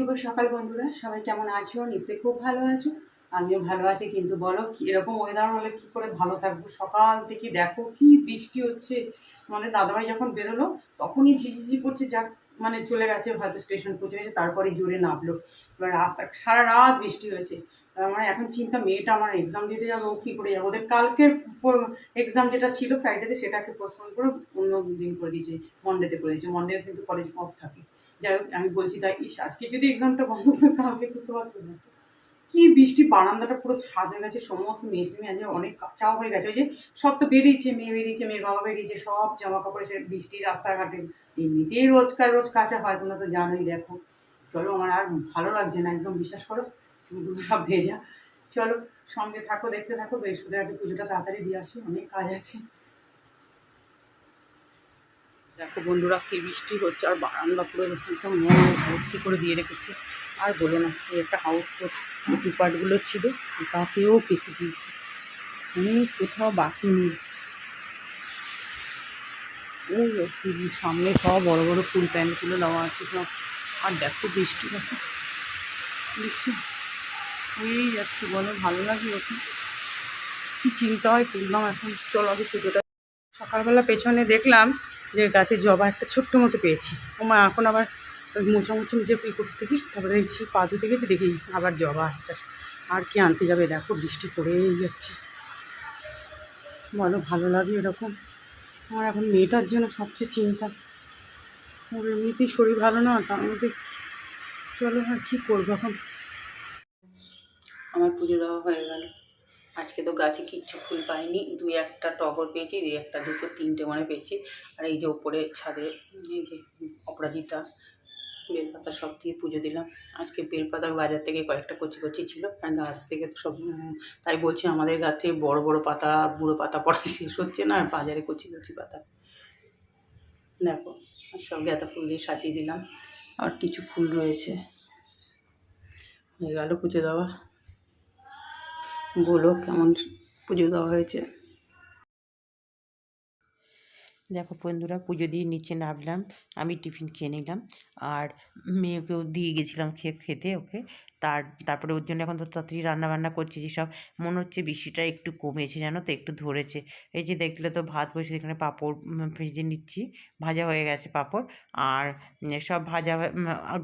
শুভ সকাল বন্ধুরা, সবাই কেমন আছো? নিশ্চয়ই খুব ভালো আছো। আমিও ভালো আছি, কিন্তু বলো এরকম ওয়েদার হলে কি করে ভালো থাকবো? সকাল থেকে দেখো কি বৃষ্টি হচ্ছে। আমাদের দাদাভাই যখন বেরোলো তখনই ঝিঝিঝি করছে, যা মানে চলে গেছে, হয়তো স্টেশন পৌঁছে গেছে, তারপরে জোরে নামলো। এবার রাস্তা সারা রাত বৃষ্টি হয়েছে। আমার এখন চিন্তা, মেয়েটা আমার এক্সাম দিতে যাবো, ও কী করে যাবো? ওদের কালকের এক্সাম যেটা ছিল ফ্রাইডেতে, সেটাকে পোস্টপোন করে অন্য দিন করে দিয়েছে, মন্ডেতে করে দিয়েছে। মন্ডে কিন্তু কলেজ অফ থাকে। যাই হোক, আমি বলছি তাই, আজকে যদি এক্সামটা বন্ধ করে কালকে করতে পারতো না। কি বৃষ্টি, বারান্দাটা পুরো ছাদ হয়ে গেছে, সমস্ত মেশিনে আছে, অনেক কাঁচাও হয়ে গেছে। ওই যে সব তো বেরিয়েছে, মেয়ে বেরিয়েছে, মেয়ের বাবা বেরিয়েছে, সব জামা কাপড় সে বৃষ্টি রাস্তাঘাটে এমনিতেই রোজ কাঁচা হয়, তোমরা তো জানোই। দেখো চলো, আমার আর ভালো লাগছে না একদম, বিশ্বাস করো, চুলগুলো সব ভেজা। চলো সঙ্গে থাকো, দেখতে থাকো। বৃহস্পতিবার পুজোটা তাড়াতাড়ি দিয়ে আসি, অনেক কাজ আছে। দেখো বন্ধুরা, কি বৃষ্টি হচ্ছে, আর বারান্দা পুরো একদম ভর্তি করে দিয়ে রেখেছে। আর বলো না, এই একটা হাউস কোট টুপাটগুলো ছিল, তাকেও কেচে দিয়েছি, কোথাও বাকি নেই। ওই সামনে সব বড় বড় ফুল প্যান্টগুলো দেওয়া আছে সব। আর দেখো বৃষ্টি, দেখো দেখছি হয়েই যাচ্ছে, বলো ভালো লাগে ওকে, কী চিন্তা হয় তুললাম এখন। চলো আগে পুজোটা। সকালবেলা পেছনে দেখলাম যে গাছে জবা একটা ছোট্ট মতো পেয়েছি। ওমা, এখন আবার মোছামুছি নিজে করতে থেকে তারপরে দেখছি পা ধুতে গেছি, দেখি আবার জবা একটা। আর কি আনতে যাবে, দেখো বৃষ্টি পড়েই যাচ্ছে। বলো ভালো লাগে এরকম? আমার এখন মেয়েটার জন্য সবচেয়ে চিন্তা। ওর এমনিতেই শরীর ভালো না, তার মধ্যে চলো আর কী করবো এখন। আমার পুজো দেওয়া হয়ে গেল। আজকে তো গাছে কিচ্ছু ফুল পাইনি, দুই একটা টগর পেয়েছি, দুই একটা দুটো তিনটে মানে পেয়েছি। আর এই যে ওপরে ছাদে এই যে অপরাজিতা, বেলপাতা সব দিয়ে পুজো দিলাম। আজকে বেলপাতা বাজার থেকে কয়েকটা কচি কচি ছিল, আর গাছ থেকে তো সব, তাই বলছি আমাদের গাছে বড় বড় পাতা, বুড়ো পাতা পড়া শেষ হচ্ছে না, আর বাজারে কচি কচি পাতা। দেখো, আর সব গাঁদা ফুল দিয়ে সাজিয়ে দিলাম। আর কিছু ফুল রয়েছে। হয়ে গেল পুজো দেওয়া। বলো কেমন পুজো দেওয়া হয়েছে? দেখো বন্ধুরা, পুজো দিয়ে নিচে নামলাম, আমি টিফিন খেয়ে নিলাম, আর মেয়েকেও দিয়ে গেছিলাম খেতে ওকে। তারপরে ওর জন্য এখন তো তাড়াতাড়ি রান্নাবান্না করছি, যেসব মনে হচ্ছে বৃষ্টিটা একটু কমেছে, জানো তো, একটু ধরেছে। এই যে দেখলে তো ভাত বসে, এখানে পাঁপড় ভেজে নিচ্ছি, ভাজা হয়ে গেছে পাঁপড়। আর সব ভাজা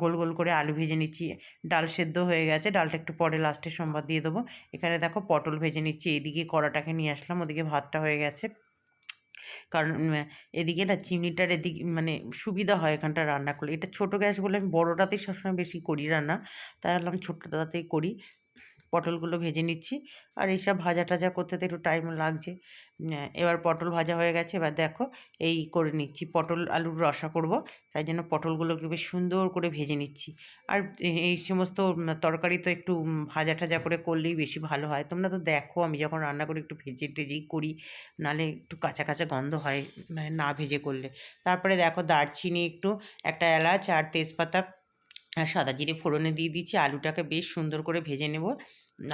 গোল গোল করে আলু ভেজে নিচ্ছি। ডাল সেদ্ধ হয়ে গেছে, ডালটা একটু পরে লাস্টে সোমবার দিয়ে দেবো। এখানে দেখো পটল ভেজে নিচ্ছি, এদিকে কড়াটাকে নিয়ে আসলাম, ওদিকে ভাতটা হয়ে গেছে। কারণ এদিকে না চিমনিটার এদিকে মানে সুবিধা হয় এখানটা রান্না করলে। এটা ছোটো গ্যাস বলে আমি বড়োটাতেই সবসময় বেশি করি রান্না, তাই ভাবলাম ছোট্টটাতেই করি। পটলগুলো ভেজে নিচ্ছি, আর এইসব ভাজা টাজা করতে তো একটু টাইম লাগছে। এবার পটল ভাজা হয়ে গেছে, এবার দেখো এই করে নিচ্ছি, পটল আলুর রসা করব, তাই জন্য পটলগুলোকে বেশ সুন্দর করে ভেজে নিচ্ছি। আর এই সমস্ত তরকারি তো একটু ভাজা টাজা করে করলেই বেশি ভালো হয়। তোমরা তো দেখো আমি যখন রান্না করি একটু ভেজে টেজেই করি, নাহলে একটু কাঁচা কাঁচা গন্ধ হয় মানে না ভেজে করলে। তারপরে দেখো দারচিনি একটু, একটা এলাচ আর তেজপাতা আর সাদা জিরে ফোড়নে দিয়ে দিচ্ছি, আলুটাকে বেশ সুন্দর করে ভেজে নেব।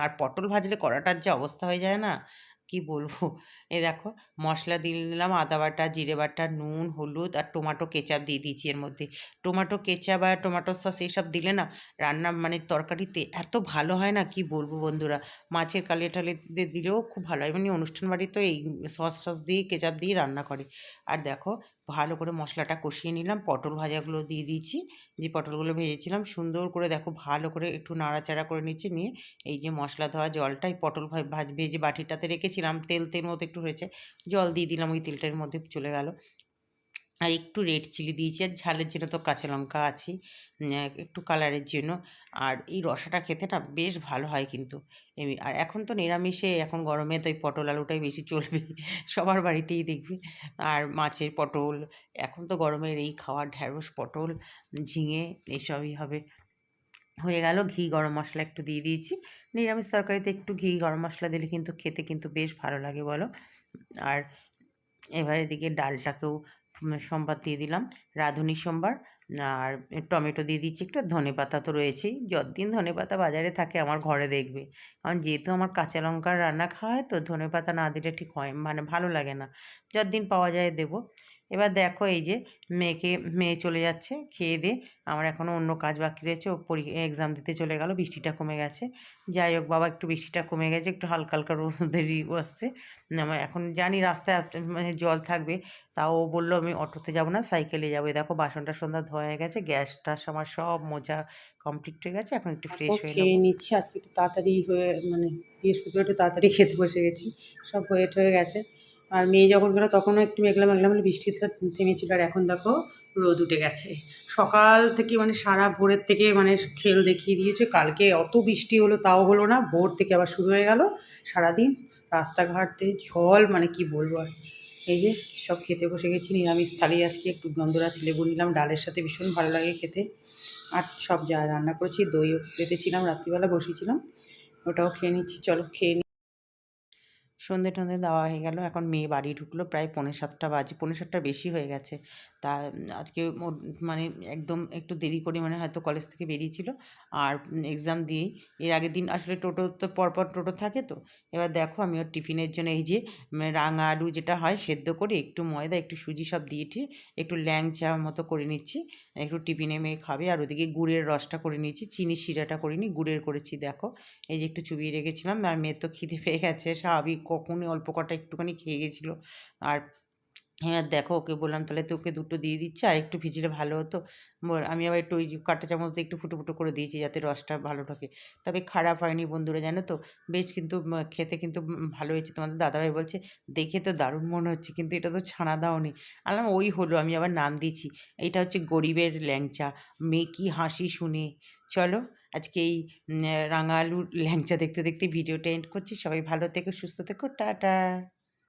আর পটল ভাজলে কড়াটার যে অবস্থা হয়ে যায় না, কি বলবো। এই দেখো মশলা দিয়ে নিলাম, আদা বাটা, জিরে বাটা, নুন, হলুদ আর টমেটো কেচাপ দিয়ে দিয়েছি এর মধ্যে। টমেটো কেচাপ আর টমেটো সস এইসব দিলে না রান্না মানে তরকারিতে এত ভালো হয় না, কি বলবো বন্ধুরা। মাছের কালিয়া টালিয়াতে দিলেও খুব ভালো হয়, মানে অনুষ্ঠান বাড়ি তো এই সস টস দিয়ে কেচাপ দিয়ে রান্না করে। আর দেখো ভালো করে মশলাটা কষিয়ে নিলাম, পটল ভাজাগুলো দিয়ে দিয়েছি, যে পটলগুলো ভেজেছিলাম সুন্দর করে দেখো ভালো করে একটু নাড়াচাড়া করে নিচ্ছে, নিয়ে এই যে মশলা ধোয়া জলটা এই পটল ভেজে বাটিটাতে রেখেছিলাম, তেল তেল মতো একটু হয়েছে, জল দিয়ে দিলাম, ওই তেলটার মধ্যে চলে গেল। আর একটু রেড চিলি দিয়েছি, আর ঝালের জন্য তো কাঁচা লঙ্কা আছেই, একটু কালারের জন্য। আর এই রসাটা খেতে না বেশ ভালো হয় কিন্তু। আর এখন তো নিরামিষে, এখন গরমে তো এই পটল আলুটাই বেশি চলবে সবার বাড়িতেই দেখবে। আর মাছের পটল, এখন তো গরমের এই খাওয়ার, ঢ্যাঁড়স পটল ঝিঙে এইসবই হবে। হয়ে গেল, ঘি গরম মশলা একটু দিয়ে দিয়েছি। নিরামিষ তরকারিতে একটু ঘি গরম মশলা দিলে কিন্তু খেতে কিন্তু বেশ ভালো লাগে বলো। আর এবার এদিকে ডালটাকেও সম্বার দিয়ে দিলাম, রাঁধুনি সম্বার। আর টমেটো দিয়ে দিচ্ছি একটু, ধনেপাতা তো রয়েছেই, যতদিন ধনেপাতা বাজারে থাকে আমার ঘরে দেখবে, কারণ যেহেতু আমার কাঁচা লঙ্কার রান্না খাওয়া হয় তো ধনেপাতা না দিলে ঠিক হয় মানে ভালো লাগে না, যতদিন পাওয়া যায় দেবো। এবার দেখো এই যে মেয়ে চলে যাচ্ছে খেয়ে দিয়ে। আমার এখনও অন্য কাজ বাকি রয়েছে, ও এক্সাম দিতে চলে গেল, বৃষ্টিটা কমে গেছে। যাই হোক বাবা, একটু বৃষ্টিটা কমে গেছে, একটু হালকা হালকা রোদেরই আসছে। এখন জানি রাস্তায় মানে জল থাকবে, তাও ও বললো আমি অটোতে যাব না, সাইকেলে যাবো। দেখো বাসনটা সন্ধ্যা ধোয়া হয়ে গেছে, গ্যাস টাস আমার সব মোজা কমপ্লিট হয়ে গেছে, এখন একটু তারপর ফ্রেশ হয়ে খেয়ে নেবো। নিচ্ছি। আজকে একটু তাড়াতাড়ি হয়ে মানে বৃহস্পতিবার একটু তাড়াতাড়ি খেতে বসে গেছি, সব হয়ে গেছে। আর মেয়ে যখন গেলো তখনও একটু মেঘলা মেঘলা মানে বৃষ্টিটা থেমেছিল, আর এখন দেখো রোদ উঠে গেছে। সকাল থেকে মানে সারা ভোরের থেকে মানে খেল দেখিয়ে দিয়েছে। কালকে অত বৃষ্টি হলো তাও হলো না, ভোর থেকে আবার শুরু হয়ে গেল সারাদিন। রাস্তাঘাটে জল মানে কি বলবো আর। এই যে সব খেতে বসে গেছি, নিরামিষ থালি আজকে, একটু গন্ধরাজ লেবু নিলাম, ডালের সাথে ভীষণ ভালো লাগে খেতে। আর সব যা রান্না করেছি, দইও বেঁধেছিলাম রাত্রিবেলা, বসিয়েছিলাম, ওটাও খেয়ে নিচ্ছি। চলো খেয়ে নিই। সন্ধে টন্ধে দেওয়া হয়ে গেল, এখন মেয়ে বাড়ি ঢুকলো, প্রায় 6:45 বাজে, 6:45 বেশি হয়ে গেছে। তা আজকে ওর মানে একদম একটু দেরি করে মানে হয়তো কলেজ থেকে বেরিয়েছিল, আর এক্সাম দিয়েই এর আগের দিন আসলে টোটো তো পরপর টোটো থাকে তো। এবার দেখো আমি ওর টিফিনের জন্য এই যে রাঙা আলু যেটা হয় সেদ্ধ করে একটু ময়দা একটু সুজি সব দিয়ে টিয়ে একটু ল্যাংচা মতো করে নিচ্ছি, একটু টিফিনে মেয়ে খাবে। আর ওদিকে গুড়ের রসটা করে নিচ্ছি, চিনির শিরাটা করিনি, গুড়ের করেছি। দেখো এই যে একটু চুবিয়ে রেখেছিলাম, আর মেয়ের তো খিদে পেয়ে গেছে স্বাভাবিক, কখনই অল্প কটা একটুখানি খেয়ে গেছিলো। আর হ্যাঁ দেখো ওকে বললাম তাহলে তো ওকে দুটো দিয়ে দিচ্ছি, আর একটু ভিজলে ভালো হতো। আমি আবার একটু ওই যে কাঁটা চামচ দিয়ে একটু ফুটো ফুটো করে দিয়েছি যাতে রসটা ভালো ঢোকে। তবে খারাপ হয়নি বন্ধুরা, জানো তো, বেশ কিন্তু খেতে কিন্তু ভালো হয়েছে। তোমাদের দাদাভাই বলছে দেখে তো দারুণ মনে হচ্ছে, কিন্তু এটা তো ছানা দাওনি। আলাম ওই হলো, আমি আবার নাম দিয়েছি, এইটা হচ্ছে গরিবের ল্যাংচা। মেয়ে কি হাসি শুনে। চলো আজকে এই রাঙা আলুর ল্যাংচা দেখতে দেখতে ভিডিওটা এন্ড করছি। সবাই ভালো থেকো, সুস্থ থেকো, টাটা।